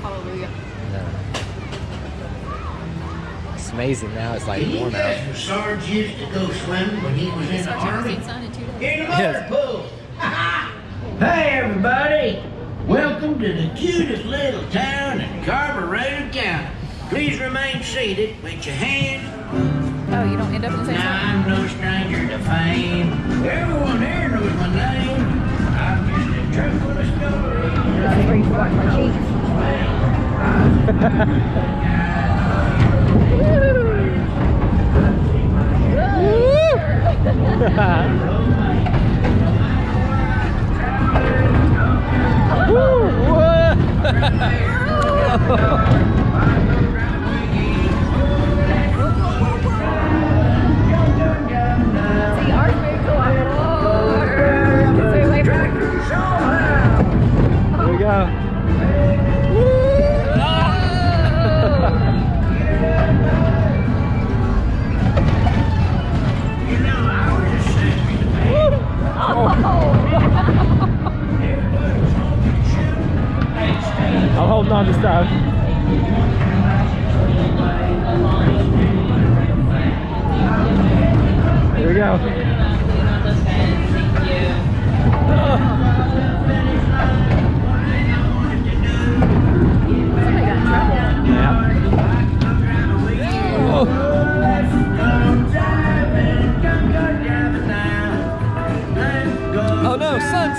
Hallelujah. It's amazing now. It's like warm out. Sarge used to go swimming when he was in the army. In the motor pool. Hey everybody! Welcome to the cutest little town in Carburetor County. Please remain seated with your hands. Oh, you don't end up in the same Now spot? I'm no stranger to fame. Everyone here knows my name. I'm just a truck full of stories. This is where you can watch my cheeks. See, ours moves a lot slower. So wait for Here we go. I'm holding on to stuff. Here we go. Somebody got in trouble. Yeah. Oh no, son!